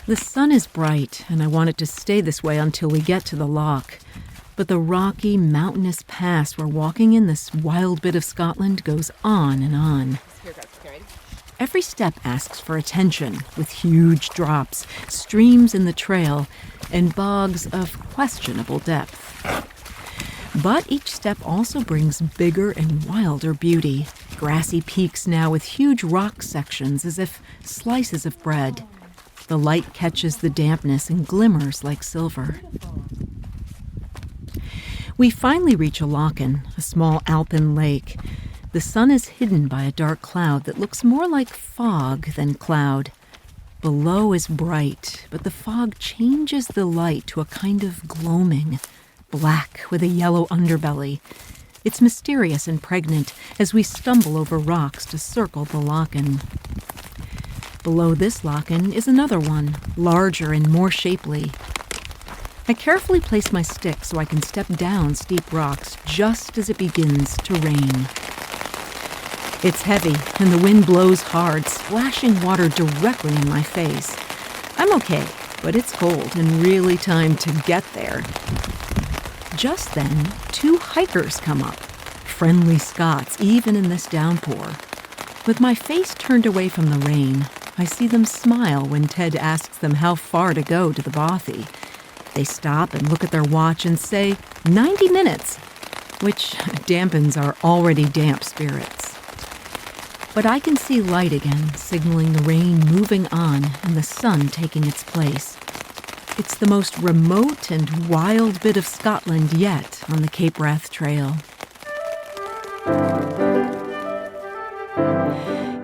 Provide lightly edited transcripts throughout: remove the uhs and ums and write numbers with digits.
The sun is bright, and I want it to stay this way until we get to the loch. But the rocky, mountainous pass we're walking in this wild bit of Scotland goes on and on. Every step asks for attention, with huge drops, streams in the trail, and bogs of questionable depth. But each step also brings bigger and wilder beauty. Grassy peaks now with huge rock sections as if slices of bread. The light catches the dampness and glimmers like silver. We finally reach a lochen, a small alpine lake. The sun is hidden by a dark cloud that looks more like fog than cloud. Below is bright, but the fog changes the light to a kind of gloaming, black with a yellow underbelly. It's mysterious and pregnant as we stumble over rocks to circle the lochen. Below this lochen is another one, larger and more shapely. I carefully place my stick so I can step down steep rocks just as it begins to rain. It's heavy, and the wind blows hard, splashing water directly in my face. I'm okay, but it's cold and really time to get there. Just then, 2 hikers come up, friendly Scots even in this downpour. With my face turned away from the rain, I see them smile when Ted asks them how far to go to the bothy. They stop and look at their watch and say 90 minutes, which dampens our already damp spirits. But I can see light again, signaling the rain moving on and the sun taking its place. It's the most remote and wild bit of Scotland yet on the Cape Wrath Trail.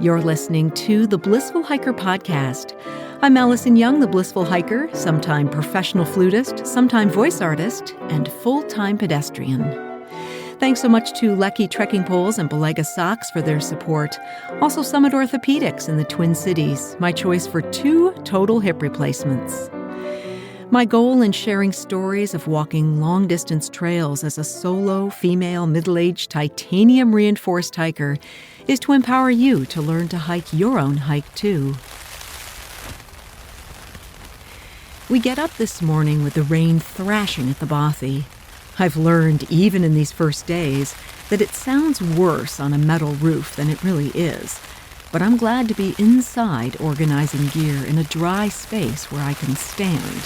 You're listening to the Blissful Hiker podcast. I'm Allison Young, the Blissful Hiker, sometime professional flutist, sometime voice artist, and full-time pedestrian. Thanks so much to Lecky Trekking Poles and Belega Socks for their support. Also Summit Orthopedics in the Twin Cities, my choice for 2 total hip replacements. My goal in sharing stories of walking long-distance trails as a solo, female, middle-aged, titanium-reinforced hiker is to empower you to learn to hike your own hike, too. We get up this morning with the rain thrashing at the bothy. I've learned, even in these first days, that it sounds worse on a metal roof than it really is. But I'm glad to be inside organizing gear in a dry space where I can stand.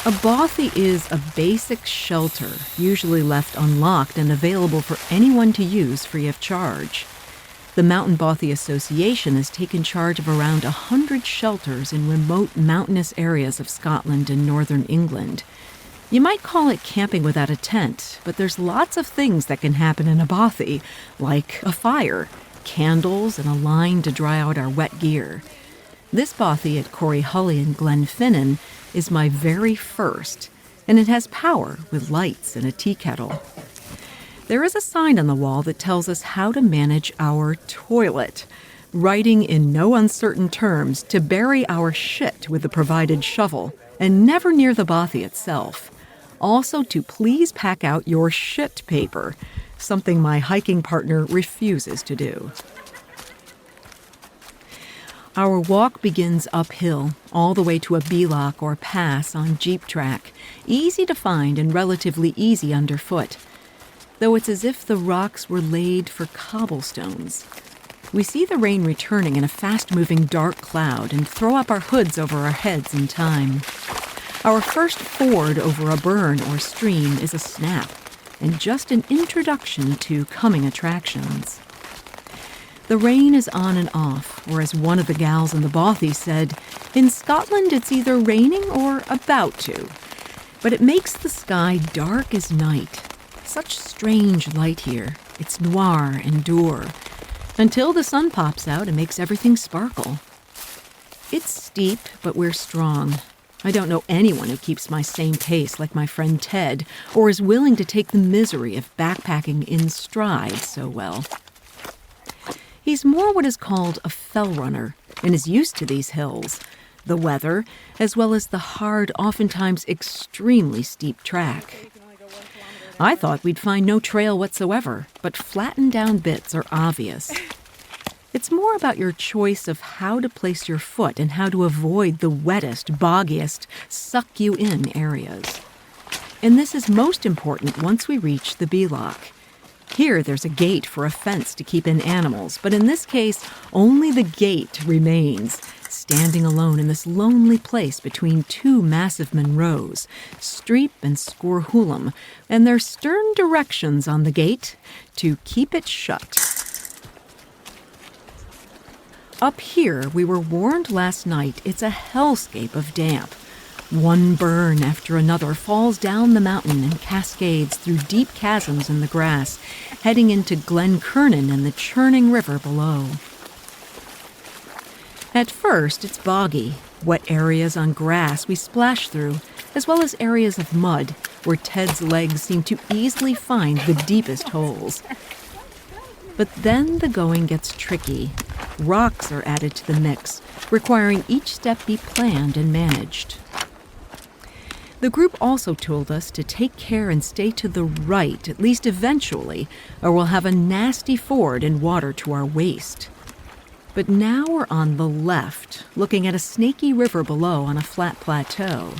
A bothy is a basic shelter, usually left unlocked and available for anyone to use free of charge. The Mountain Bothy Association has taken charge of around 100 shelters in remote mountainous areas of Scotland and northern England. You might call it camping without a tent, but there's lots of things that can happen in a bothy, like a fire, candles, and a line to dry out our wet gear. This bothy at Corryhully in Glenfinnan is my very first, and it has power with lights and a tea kettle. There is a sign on the wall that tells us how to manage our toilet, writing in no uncertain terms to bury our shit with the provided shovel and never near the bothy itself. Also to please pack out your shit paper, something my hiking partner refuses to do. Our walk begins uphill, all the way to a bealach or pass on jeep track, easy to find and relatively easy underfoot, though it's as if the rocks were laid for cobblestones. We see the rain returning in a fast-moving dark cloud and throw up our hoods over our heads in time. Our first ford over a burn or stream is a snap, and just an introduction to coming attractions. The rain is on and off, or as one of the gals in the bothy said, in Scotland it's either raining or about to, but it makes the sky dark as night. Such strange light here. It's noir and dour, until the sun pops out and makes everything sparkle. It's steep, but we're strong. I don't know anyone who keeps my same pace like my friend Ted, or is willing to take the misery of backpacking in stride so well. He's more what is called a fell runner, and is used to these hills, the weather, as well as the hard, oftentimes extremely steep track. I thought we'd find no trail whatsoever, but flattened down bits are obvious. It's more about your choice of how to place your foot and how to avoid the wettest, boggiest, suck-you-in areas. And this is most important once we reach the bealach. Here, there's a gate for a fence to keep in animals, but in this case, only the gate remains, standing alone in this lonely place between two massive Munros, Streep and Scorhulam, and their stern directions on the gate to keep it shut. Up here, we were warned last night it's a hellscape of damp. One burn after another falls down the mountain and cascades through deep chasms in the grass, heading into Glen Kernan and the churning river below. At first, it's boggy, wet areas on grass we splash through, as well as areas of mud where Ted's legs seem to easily find the deepest holes. But then the going gets tricky. Rocks are added to the mix, requiring each step be planned and managed. The group also told us to take care and stay to the right, at least eventually, or we'll have a nasty ford and water to our waist. But now we're on the left, looking at a snaky river below on a flat plateau.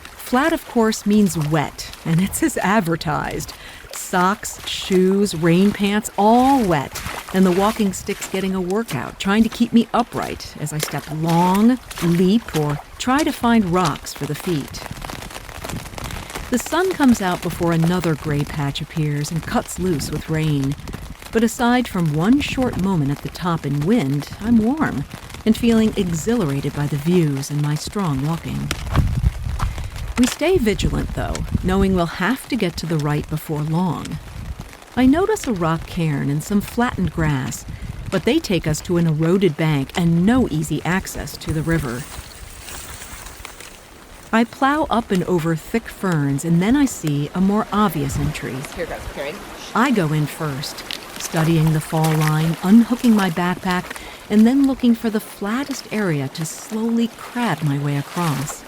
Flat, of course, means wet, and it's as advertised. Socks, shoes, rain pants, all wet, and the walking stick's getting a workout, trying to keep me upright as I step long, leap, or try to find rocks for the feet. The sun comes out before another gray patch appears and cuts loose with rain. But aside from one short moment at the top in wind, I'm warm and feeling exhilarated by the views and my strong walking. We stay vigilant, though, knowing we'll have to get to the right before long. I notice a rock cairn and some flattened grass, but they take us to an eroded bank and no easy access to the river. I plow up and over thick ferns, and then I see a more obvious entry. Here goes, Karen. I go in first, studying the fall line, unhooking my backpack, and then looking for the flattest area to slowly crab my way across.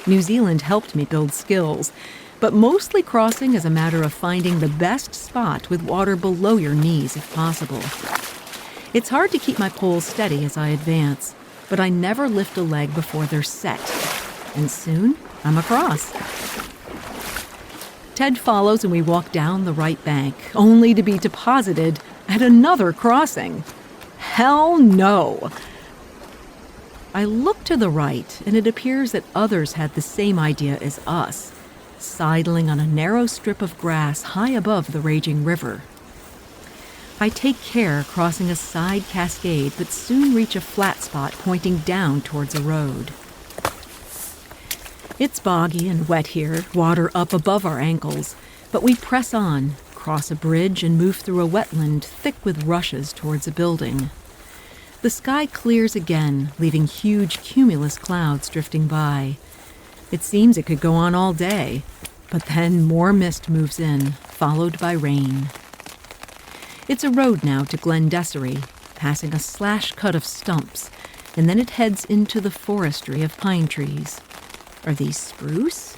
New Zealand helped me build skills, but mostly crossing is a matter of finding the best spot with water below your knees if possible. It's hard to keep my poles steady as I advance, but I never lift a leg before they're set, and soon I'm across. Ted follows and we walk down the right bank, only to be deposited at another crossing. Hell no! I look to the right, and it appears that others had the same idea as us, sidling on a narrow strip of grass high above the raging river. I take care crossing a side cascade, but soon reach a flat spot pointing down towards a road. It's boggy and wet here, water up above our ankles, but we press on, cross a bridge, and move through a wetland thick with rushes towards a building. The sky clears again, leaving huge cumulus clouds drifting by. It seems it could go on all day, but then more mist moves in, followed by rain. It's a road now to Glen Desiree, passing a slash cut of stumps, and then it heads into the forestry of pine trees. Are these spruce?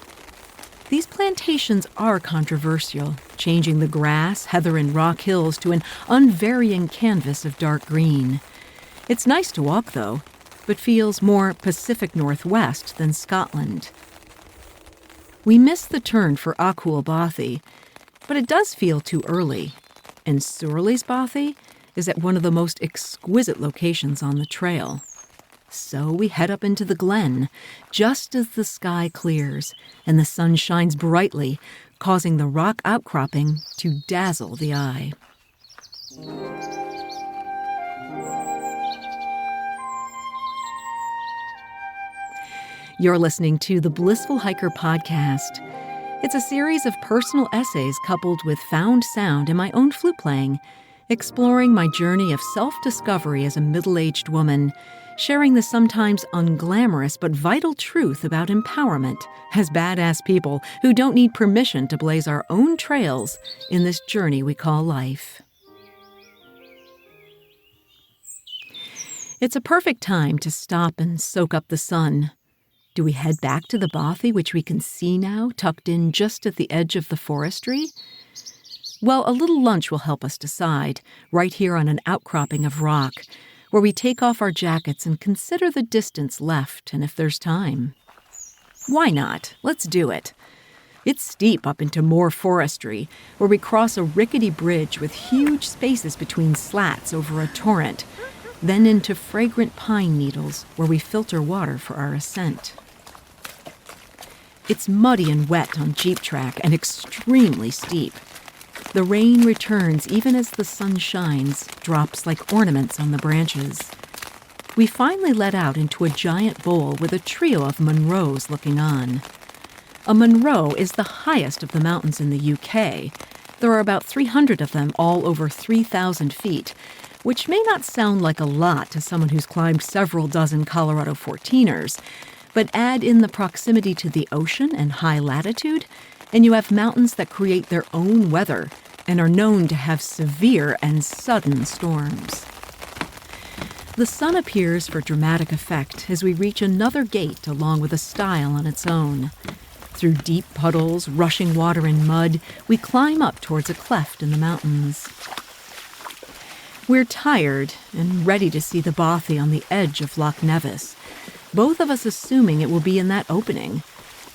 These plantations are controversial, changing the grass, heather, and rock hills to an unvarying canvas of dark green. It's nice to walk, though, but feels more Pacific Northwest than Scotland. We miss the turn for Achul Bothy, but it does feel too early, and Sourlies Bothy is at one of the most exquisite locations on the trail. So we head up into the glen, just as the sky clears and the sun shines brightly, causing the rock outcropping to dazzle the eye. You're listening to the Blissful Hiker podcast. It's a series of personal essays coupled with found sound and my own flute playing, exploring my journey of self-discovery as a middle-aged woman, sharing the sometimes unglamorous but vital truth about empowerment as badass people who don't need permission to blaze our own trails in this journey we call life. It's a perfect time to stop and soak up the sun. Do we head back to the bothy, which we can see now, tucked in just at the edge of the forestry? Well, a little lunch will help us decide, right here on an outcropping of rock, where we take off our jackets and consider the distance left and if there's time. Why not? Let's do it. It's steep up into more forestry, where we cross a rickety bridge with huge spaces between slats over a torrent, then into fragrant pine needles where we filter water for our ascent. It's muddy and wet on Jeep track and extremely steep. The rain returns even as the sun shines, drops like ornaments on the branches. We finally let out into a giant bowl with a trio of Munros looking on. A Munro is the highest of the mountains in the UK. There are about 300 of them, all over 3,000 feet, which may not sound like a lot to someone who's climbed several dozen Colorado 14ers, but add in the proximity to the ocean and high latitude, and you have mountains that create their own weather and are known to have severe and sudden storms. The sun appears for dramatic effect as we reach another gate along with a stile on its own. Through deep puddles, rushing water and mud, we climb up towards a cleft in the mountains. We're tired and ready to see the bothy on the edge of Loch Nevis, both of us assuming it will be in that opening.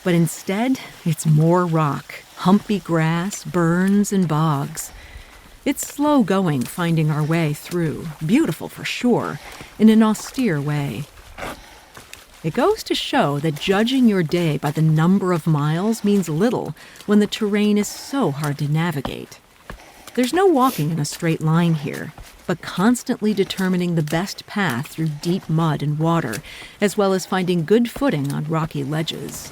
But instead, it's more rock, humpy grass, burns, and bogs. It's slow going finding our way through, beautiful for sure, in an austere way. It goes to show that judging your day by the number of miles means little when the terrain is so hard to navigate. There's no walking in a straight line here, but constantly determining the best path through deep mud and water, as well as finding good footing on rocky ledges.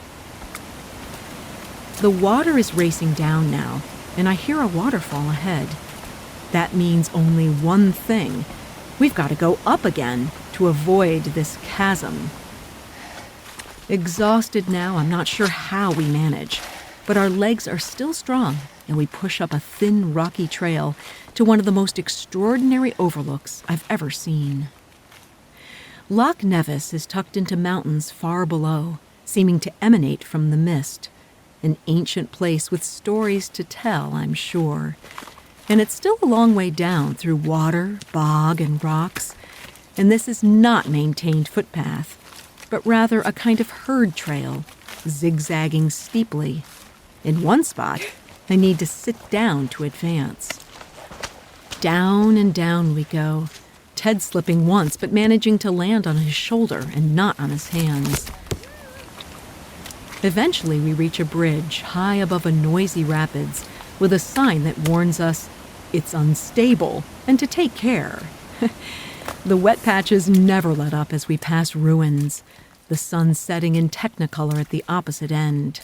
The water is racing down now, and I hear a waterfall ahead. That means only one thing. We've got to go up again to avoid this chasm. Exhausted now, I'm not sure how we manage, but our legs are still strong, and we push up a thin, rocky trail to one of the most extraordinary overlooks I've ever seen. Loch Nevis is tucked into mountains far below, seeming to emanate from the mist. An ancient place with stories to tell, I'm sure. And it's still a long way down through water, bog, and rocks. And this is not maintained footpath, but rather a kind of herd trail, zigzagging steeply. In one spot, I need to sit down to advance. Down and down we go, Ted slipping once but managing to land on his shoulder and not on his hands. Eventually we reach a bridge high above a noisy rapids with a sign that warns us it's unstable and to take care. The wet patches never let up as we pass ruins, the sun setting in technicolor at the opposite end.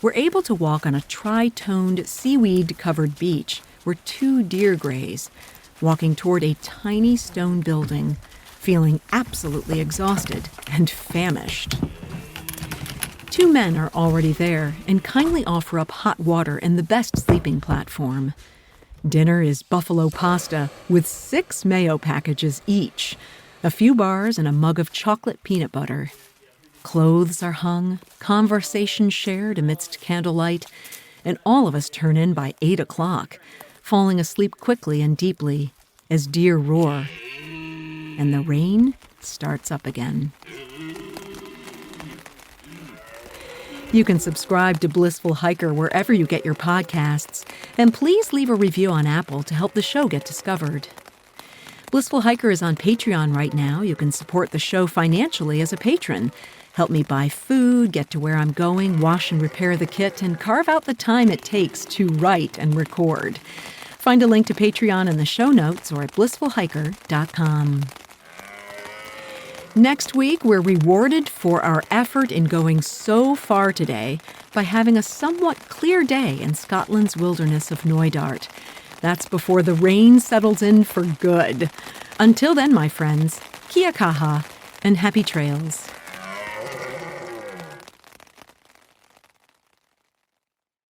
We're able to walk on a tri-toned, seaweed-covered beach where 2 deer graze, walking toward a tiny stone building, feeling absolutely exhausted and famished. 2 men are already there and kindly offer up hot water and the best sleeping platform. Dinner is buffalo pasta with 6 mayo packages each, a few bars and a mug of chocolate peanut butter. Clothes are hung, conversation shared amidst candlelight, and all of us turn in by 8 o'clock, falling asleep quickly and deeply as deer roar. And the rain starts up again. You can subscribe to Blissful Hiker wherever you get your podcasts, and please leave a review on Apple to help the show get discovered. Blissful Hiker is on Patreon right now. You can support the show financially as a patron. Help me buy food, get to where I'm going, wash and repair the kit, and carve out the time it takes to write and record. Find a link to Patreon in the show notes or at blissfulhiker.com. Next week, we're rewarded for our effort in going so far today by having a somewhat clear day in Scotland's wilderness of Knoydart. That's before the rain settles in for good. Until then, my friends, kia kaha and happy trails.